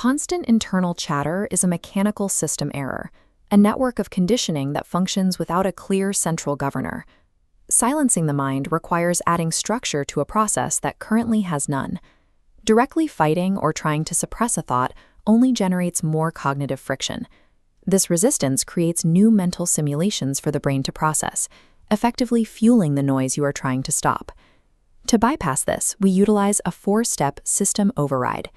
Constant internal chatter is a mechanical system error, a network of conditioning that functions without a clear central governor. Silencing the mind requires adding structure to a process that currently has none. Directly fighting or trying to suppress a thought only generates more cognitive friction. This resistance creates new mental simulations for the brain to process, effectively fueling the noise you are trying to stop. To bypass this, we utilize a 4-step system override.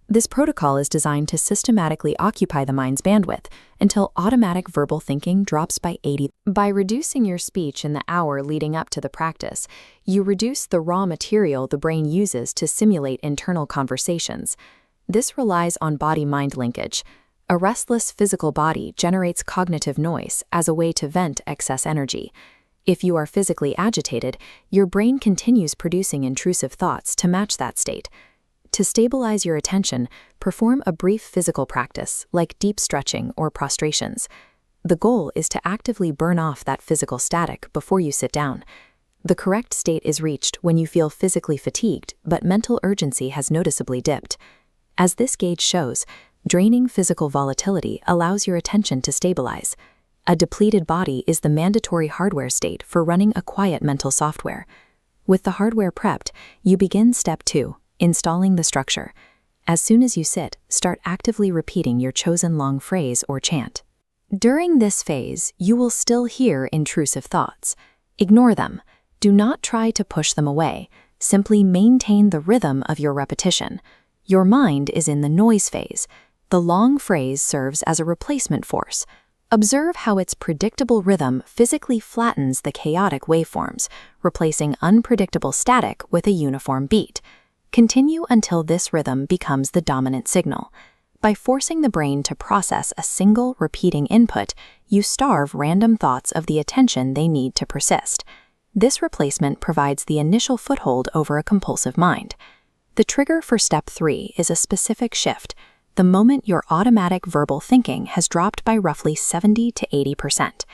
This protocol is designed to systematically occupy the mind's bandwidth until automatic verbal thinking drops by 80%. By reducing your speech in the hour leading up to the practice, you reduce the raw material the brain uses to simulate internal conversations. This relies on body-mind linkage. A restless physical body generates cognitive noise as a way to vent excess energy. If you are physically agitated, your brain continues producing intrusive thoughts to match that state. To stabilize your attention, perform a brief physical practice like deep stretching or prostrations. The goal is to actively burn off that physical static before you sit down. The correct state is reached when you feel physically fatigued, but mental urgency has noticeably dipped. As this gauge shows, draining physical volatility allows your attention to stabilize. A depleted body is the mandatory hardware state for running a quiet mental software. With the hardware prepped, you begin step 2. Installing the structure. As soon as you sit, start actively repeating your chosen long phrase or chant. During this phase, you will still hear intrusive thoughts. Ignore them. Do not try to push them away. Simply maintain the rhythm of your repetition. Your mind is in the noise phase. The long phrase serves as a replacement force. Observe how its predictable rhythm physically flattens the chaotic waveforms, replacing unpredictable static with a uniform beat. Continue until this rhythm becomes the dominant signal. By forcing the brain to process a single repeating input, you starve random thoughts of the attention they need to persist. This replacement provides the initial foothold over a compulsive mind. The trigger for step 3 is a specific shift, the moment your automatic verbal thinking has dropped by roughly 70 to 80%.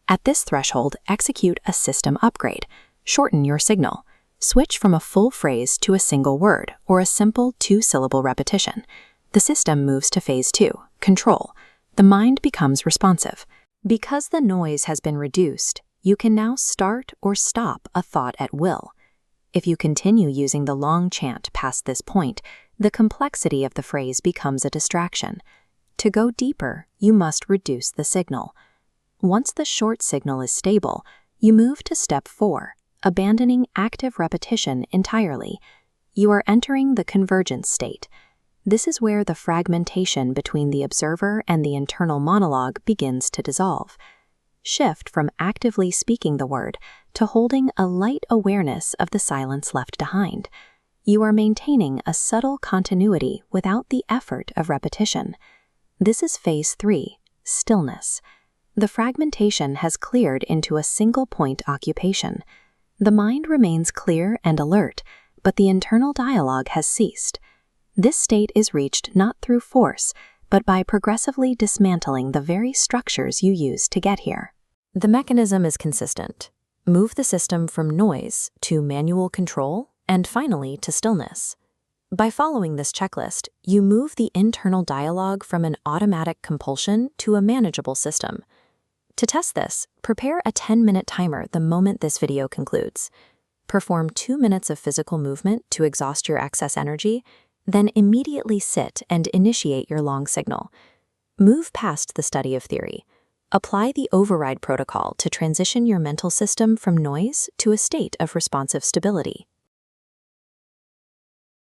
At this threshold, execute a system upgrade. Shorten your signal. Switch from a full phrase to a single word or a simple 2-syllable repetition. The system moves to phase 2, control. The mind becomes responsive. Because the noise has been reduced, you can now start or stop a thought at will. If you continue using the long chant past this point, the complexity of the phrase becomes a distraction. To go deeper, you must reduce the signal. Once the short signal is stable, you move to step 4. Abandoning active repetition entirely. You are entering the convergence state. This is where the fragmentation between the observer and the internal monologue begins to dissolve. Shift from actively speaking the word to holding a light awareness of the silence left behind. You are maintaining a subtle continuity without the effort of repetition. This is phase 3, stillness. The fragmentation has cleared into a single point occupation. The mind remains clear and alert, but the internal dialogue has ceased. This state is reached not through force, but by progressively dismantling the very structures you used to get here. The mechanism is consistent. Move the system from noise to manual control, and finally to stillness. By following this checklist, you move the internal dialogue from an automatic compulsion to a manageable system. To test this, prepare a 10-minute timer the moment this video concludes. Perform 2 minutes of physical movement to exhaust your excess energy, then immediately sit and initiate your long signal. Move past the study of theory. Apply the override protocol to transition your mental system from noise to a state of responsive stability.